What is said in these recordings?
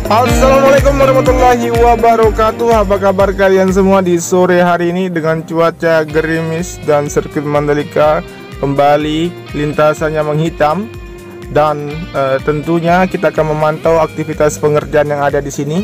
Assalamualaikum warahmatullahi wabarakatuh. Apa kabar kalian semua di sore hari ini dengan cuaca gerimis dan sirkuit Mandalika kembali lintasannya menghitam dan tentunya kita akan memantau aktivitas pengerjaan yang ada di sini.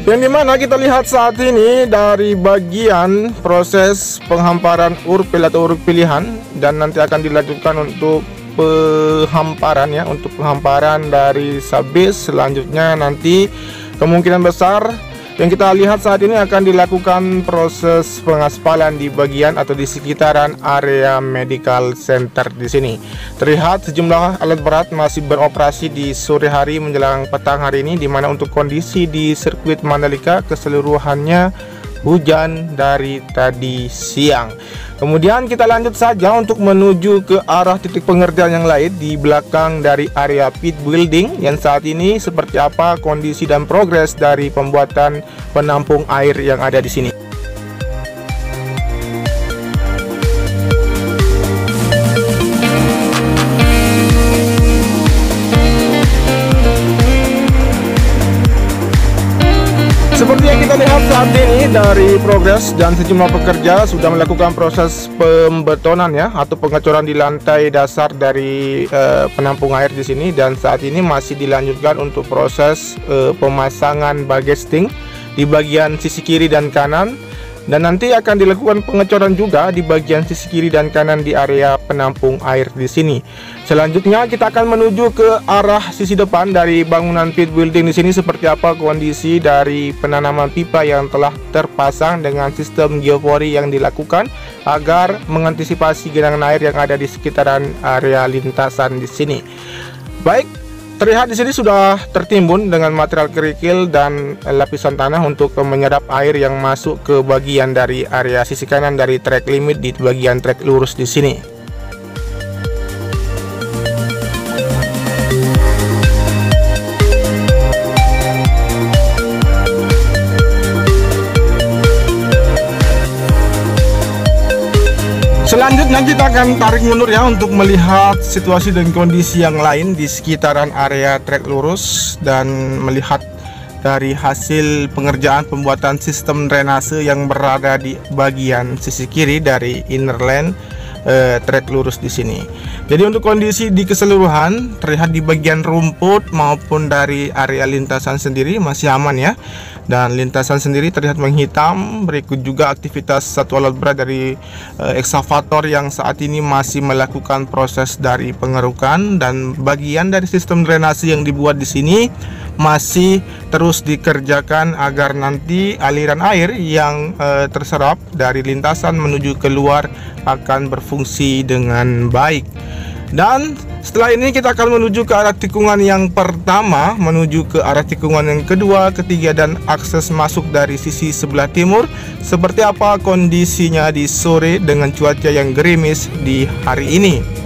Yang dimana kita lihat saat ini dari bagian proses penghamparan urpil atau uruk pilihan dan nanti akan dilanjutkan untuk penghamparan ya, untuk penghamparan dari sabis. Selanjutnya nanti kemungkinan besar yang kita lihat saat ini akan dilakukan proses pengaspalan di bagian atau di sekitaran area medical center di sini. Terlihat sejumlah alat berat masih beroperasi di sore hari menjelang petang hari ini, di mana untuk kondisi di sirkuit Mandalika keseluruhannya hujan dari tadi siang. Kemudian kita lanjut saja untuk menuju ke arah titik pengerjaan yang lain di belakang dari area pit building, yang saat ini seperti apa kondisi dan progres dari pembuatan penampung air yang ada di sini. Seperti yang kita lihat saat ini dari progres dan sejumlah pekerja sudah melakukan proses pembetonan ya, atau pengecoran di lantai dasar dari penampung air di sini, dan saat ini masih dilanjutkan untuk proses pemasangan bagesting di bagian sisi kiri dan kanan, dan nanti akan dilakukan pengecoran juga di bagian sisi kiri dan kanan di area penampung air di sini. Selanjutnya kita akan menuju ke arah sisi depan dari bangunan pit building di sini, seperti apa kondisi dari penanaman pipa yang telah terpasang dengan sistem geopori yang dilakukan agar mengantisipasi genangan air yang ada di sekitaran area lintasan di sini. Baik, terlihat di sini sudah tertimbun dengan material kerikil dan lapisan tanah untuk menyerap air yang masuk ke bagian dari area sisi kanan dari trek limit di bagian trek lurus di sini. Selanjutnya kita akan tarik mundur ya untuk melihat situasi dan kondisi yang lain di sekitaran area trek lurus dan melihat dari hasil pengerjaan pembuatan sistem drainase yang berada di bagian sisi kiri dari inner lane trek lurus di sini. Jadi untuk kondisi di keseluruhan terlihat di bagian rumput maupun dari area lintasan sendiri masih aman ya. Dan lintasan sendiri terlihat menghitam. Berikut juga aktivitas satu alat berat dari eksavator yang saat ini masih melakukan proses dari pengerukan, dan bagian dari sistem drainase yang dibuat di sini masih terus dikerjakan agar nanti aliran air yang terserap dari lintasan menuju keluar akan berfungsi dengan baik. Dan setelah ini kita akan menuju ke arah tikungan yang pertama, menuju ke arah tikungan yang kedua, ketiga, dan akses masuk dari sisi sebelah timur. Seperti apa kondisinya di sore dengan cuaca yang gerimis di hari ini.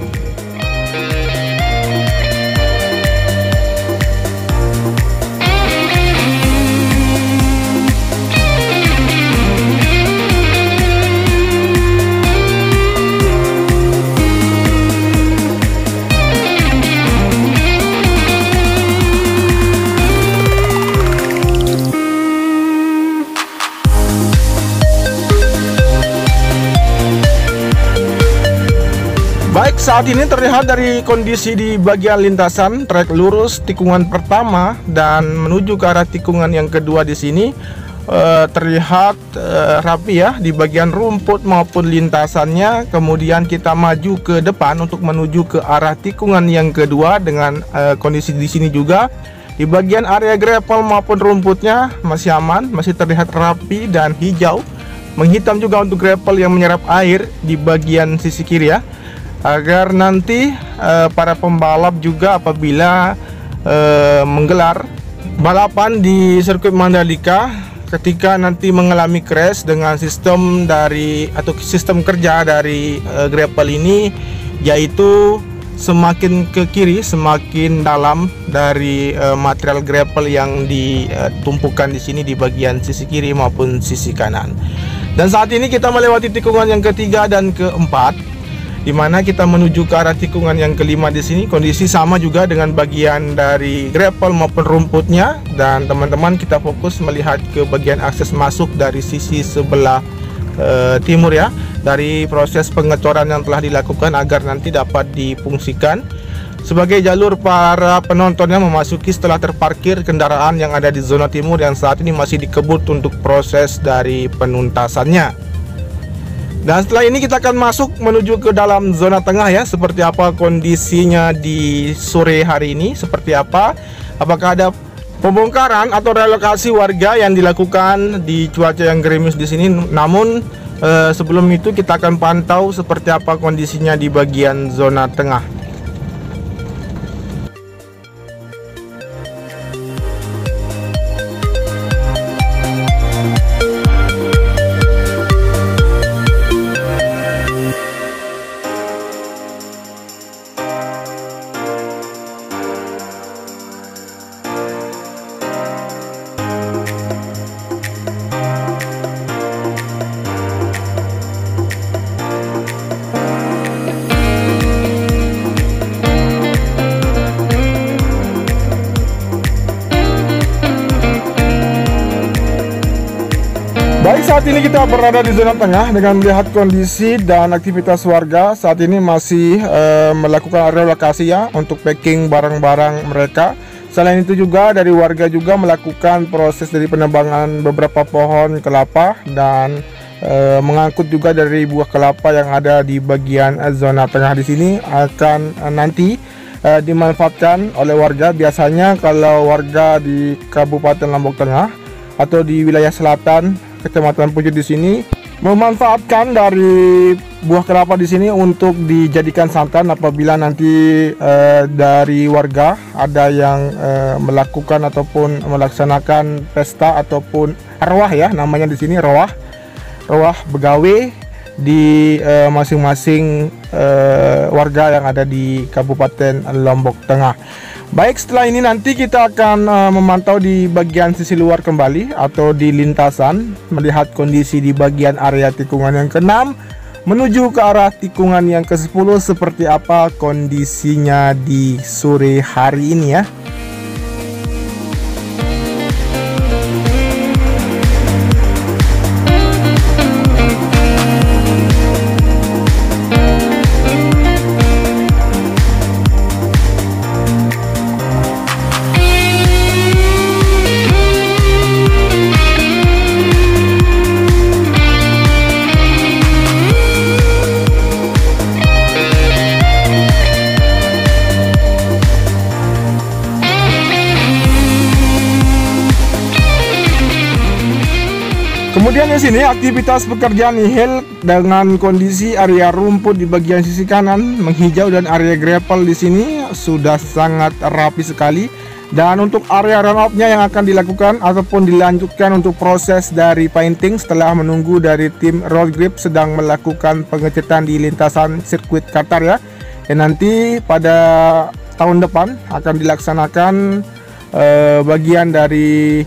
Baik, saat ini terlihat dari kondisi di bagian lintasan trek lurus tikungan pertama dan menuju ke arah tikungan yang kedua di sini terlihat rapi ya di bagian rumput maupun lintasannya. Kemudian kita maju ke depan untuk menuju ke arah tikungan yang kedua dengan kondisi di sini juga di bagian area gravel maupun rumputnya masih aman, masih terlihat rapi dan hijau. Menghitam juga untuk gravel yang menyerap air di bagian sisi kiri ya, agar nanti para pembalap juga apabila menggelar balapan di sirkuit Mandalika ketika nanti mengalami crash dengan sistem dari atau sistem kerja dari gravel ini, yaitu semakin ke kiri semakin dalam dari material gravel yang ditumpukan di sini di bagian sisi kiri maupun sisi kanan. Dan saat ini kita melewati tikungan yang ketiga dan keempat. di mana kita menuju ke arah tikungan yang kelima di sini. Kondisi sama juga dengan bagian dari gravel maupun rumputnya, dan teman-teman kita fokus melihat ke bagian akses masuk dari sisi sebelah timur ya, dari proses pengecoran yang telah dilakukan agar nanti dapat difungsikan sebagai jalur para penonton yang memasuki setelah terparkir kendaraan yang ada di zona timur yang saat ini masih dikebut untuk proses dari penuntasannya. Dan setelah ini kita akan masuk menuju ke dalam zona tengah ya. Seperti apa kondisinya di sore hari ini, seperti apa, apakah ada pembongkaran atau relokasi warga yang dilakukan di cuaca yang gerimis di sini. Namun sebelum itu kita akan pantau seperti apa kondisinya di bagian zona tengah. Baik, saat ini kita berada di zona tengah dengan melihat kondisi dan aktivitas warga saat ini masih melakukan relokasi ya untuk packing barang-barang mereka. Selain itu juga dari warga juga melakukan proses dari penebangan beberapa pohon kelapa dan mengangkut juga dari buah kelapa yang ada di bagian zona tengah di sini akan nanti dimanfaatkan oleh warga. Biasanya kalau warga di Kabupaten Lombok Tengah atau di wilayah selatan Kecamatan Pucuk di sini memanfaatkan dari buah kelapa di sini untuk dijadikan santan apabila nanti dari warga ada yang melakukan ataupun melaksanakan pesta ataupun arwah ya, namanya di sini arwah begawe di masing-masing warga yang ada di Kabupaten Lombok Tengah. Baik, setelah ini nanti kita akan memantau di bagian sisi luar kembali atau di lintasan, melihat kondisi di bagian area tikungan yang ke-6 menuju ke arah tikungan yang ke-10 seperti apa kondisinya di sore hari ini ya. Kemudian di sini aktivitas pekerjaan nihil dengan kondisi area rumput di bagian sisi kanan menghijau dan area gravel di sini sudah sangat rapi sekali. Dan untuk area run-up-nya yang akan dilakukan ataupun dilanjutkan untuk proses dari painting setelah menunggu dari tim road grip sedang melakukan pengecetan di lintasan sirkuit Qatar ya. Dan nanti pada tahun depan akan dilaksanakan bagian dari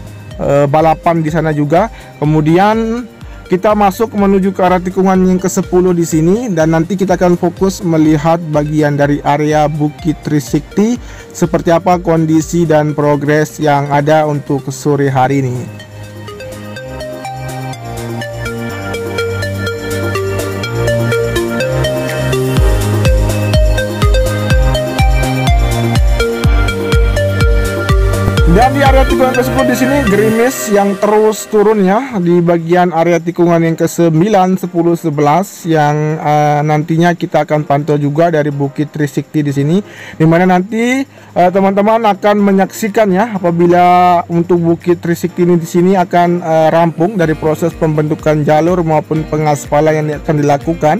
balapan di sana juga. Kemudian kita masuk menuju ke arah tikungan yang ke-10 di sini, dan nanti kita akan fokus melihat bagian dari area Bukit Trisakti seperti apa kondisi dan progres yang ada untuk sore hari ini. Dan di area tikungan ke-10 di sini gerimis yang terus turun ya di bagian area tikungan yang ke-9, 10, 11 yang nantinya kita akan pantau juga dari Bukit Trisakti di sini, dimana nanti teman-teman akan menyaksikan ya apabila untuk Bukit Trisakti ini di sini akan rampung dari proses pembentukan jalur maupun pengaspalan yang akan dilakukan,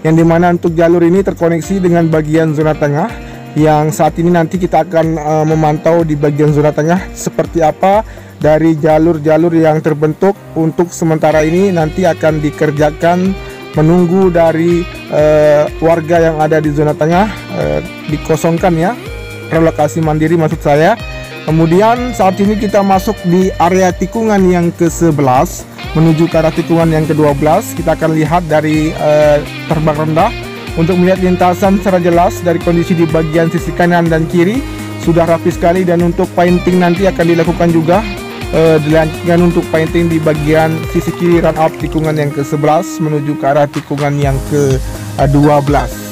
yang dimana untuk jalur ini terkoneksi dengan bagian zona tengah, yang saat ini nanti kita akan memantau di bagian zona tengah seperti apa dari jalur-jalur yang terbentuk. Untuk sementara ini nanti akan dikerjakan menunggu dari warga yang ada di zona tengah dikosongkan ya, relokasi mandiri maksud saya. Kemudian saat ini kita masuk di area tikungan yang ke-11 menuju ke arah tikungan yang ke-12. Kita akan lihat dari terbang rendah untuk melihat lintasan secara jelas dari kondisi di bagian sisi kanan dan kiri sudah rapi sekali. Dan untuk painting nanti akan dilakukan juga dilanjutkan untuk painting di bagian sisi kiri run up tikungan yang ke-11 menuju ke arah tikungan yang ke-12.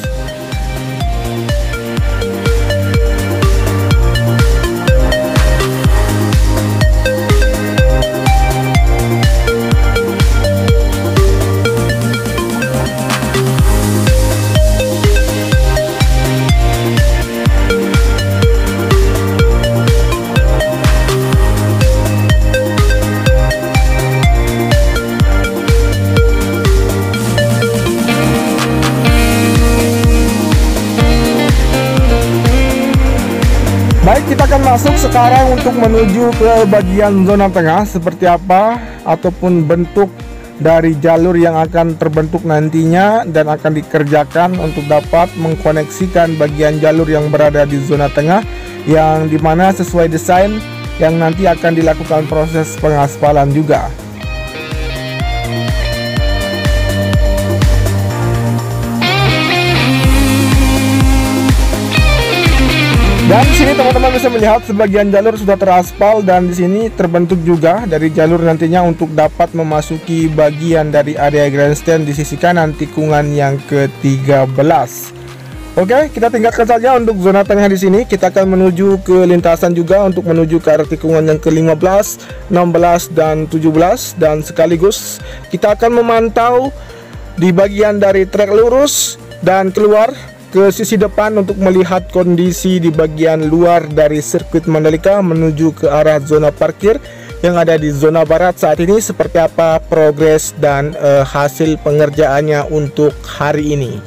Baik, kita akan masuk sekarang untuk menuju ke bagian zona tengah. Seperti apa ataupun bentuk dari jalur yang akan terbentuk nantinya dan akan dikerjakan untuk dapat mengkoneksikan bagian jalur yang berada di zona tengah, yang dimana sesuai desain yang nanti akan dilakukan proses pengaspalan juga. Dan di sini teman-teman bisa melihat sebagian jalur sudah teraspal, dan di sini terbentuk juga dari jalur nantinya untuk dapat memasuki bagian dari area grandstand di sisi kanan tikungan yang ke-13. Oke, kita tinggalkan saja untuk zona tengah di sini. Kita akan menuju ke lintasan juga untuk menuju ke arah tikungan yang ke-15, 16 dan 17, dan sekaligus kita akan memantau di bagian dari trek lurus dan keluar ke sisi depan untuk melihat kondisi di bagian luar dari sirkuit Mandalika menuju ke arah zona parkir yang ada di zona barat saat ini, seperti apa progres dan hasil pengerjaannya untuk hari ini.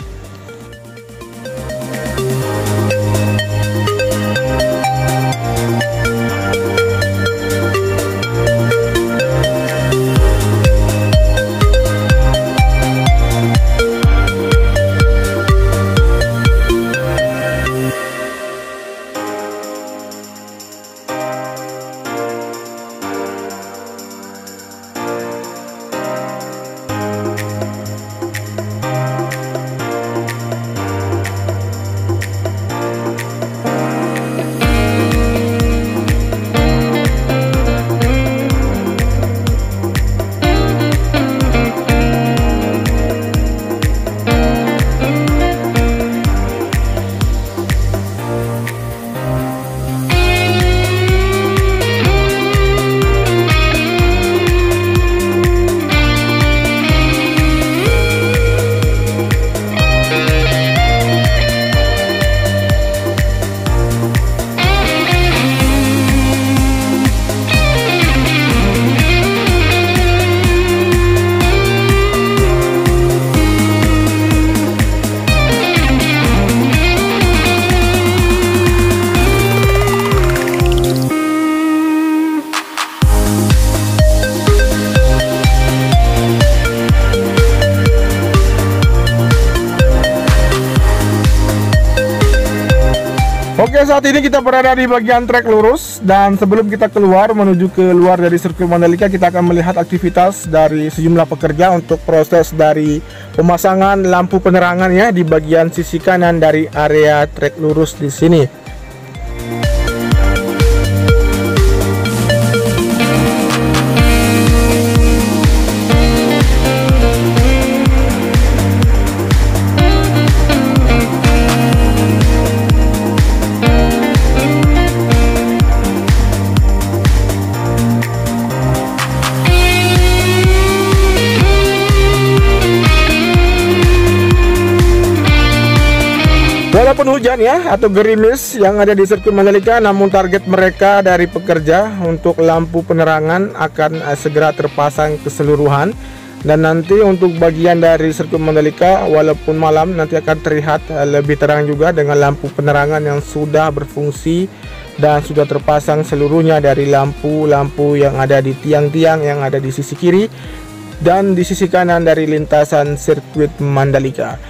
Oke, saat ini kita berada di bagian trek lurus, dan sebelum kita keluar menuju ke luar dari sirkuit Mandalika, kita akan melihat aktivitas dari sejumlah pekerja untuk proses dari pemasangan lampu penerangan ya di bagian sisi kanan dari area trek lurus di sini. Walaupun hujan ya atau gerimis yang ada di sirkuit Mandalika, namun target mereka dari pekerja untuk lampu penerangan akan segera terpasang keseluruhan. Dan nanti untuk bagian dari sirkuit Mandalika walaupun malam nanti akan terlihat lebih terang juga dengan lampu penerangan yang sudah berfungsi dan sudah terpasang seluruhnya dari lampu-lampu yang ada di tiang-tiang yang ada di sisi kiri dan di sisi kanan dari lintasan sirkuit Mandalika.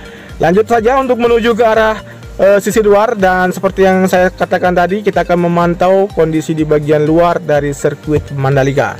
Lanjut saja untuk menuju ke arah sisi luar, dan seperti yang saya katakan tadi, kita akan memantau kondisi di bagian luar dari sirkuit Mandalika.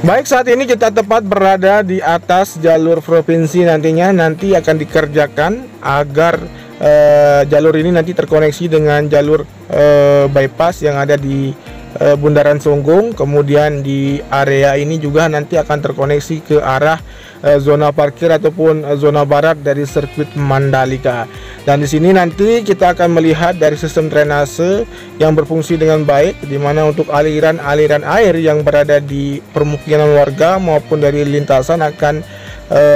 Baik, saat ini kita tepat berada di atas jalur provinsi. Nanti akan dikerjakan agar jalur ini nanti terkoneksi dengan jalur bypass yang ada di Bundaran Songgung. Kemudian di area ini juga nanti akan terkoneksi ke arah zona parkir ataupun zona barat dari sirkuit Mandalika. Dan di sini nanti kita akan melihat dari sistem drainase yang berfungsi dengan baik, di mana untuk aliran-aliran air yang berada di permukiman warga maupun dari lintasan akan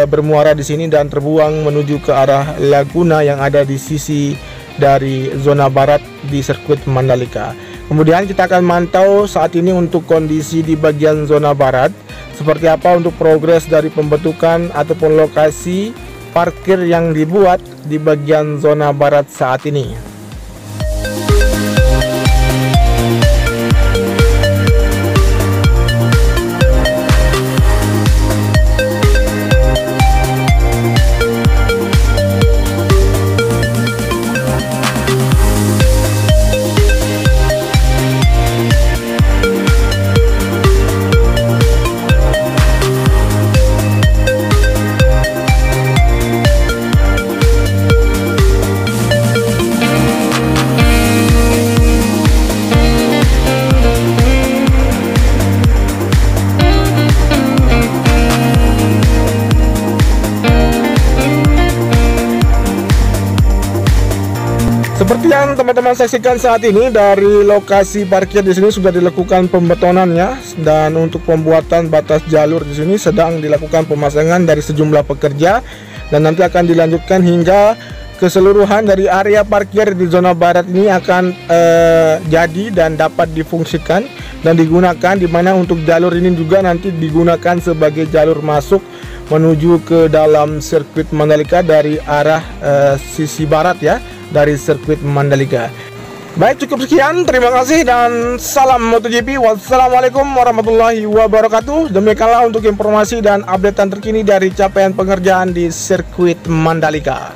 bermuara di sini dan terbuang menuju ke arah Laguna yang ada di sisi dari zona barat di sirkuit Mandalika. Kemudian kita akan mantau saat ini untuk kondisi di bagian zona barat, seperti apa untuk progres dari pembentukan ataupun lokasi parkir yang dibuat di bagian zona barat saat ini. Seperti yang teman-teman saksikan saat ini, dari lokasi parkir di sini sudah dilakukan pembetonannya, dan untuk pembuatan batas jalur di sini sedang dilakukan pemasangan dari sejumlah pekerja, dan nanti akan dilanjutkan hingga keseluruhan dari area parkir di zona barat ini akan jadi dan dapat difungsikan dan digunakan, di mana untuk jalur ini juga nanti digunakan sebagai jalur masuk menuju ke dalam sirkuit Mandalika dari arah sisi barat ya, dari sirkuit Mandalika. Baik, cukup sekian, terima kasih dan salam MotoGP. Wassalamualaikum warahmatullahi wabarakatuh. Demikianlah untuk informasi dan updatean terkini dari capaian pengerjaan di sirkuit Mandalika.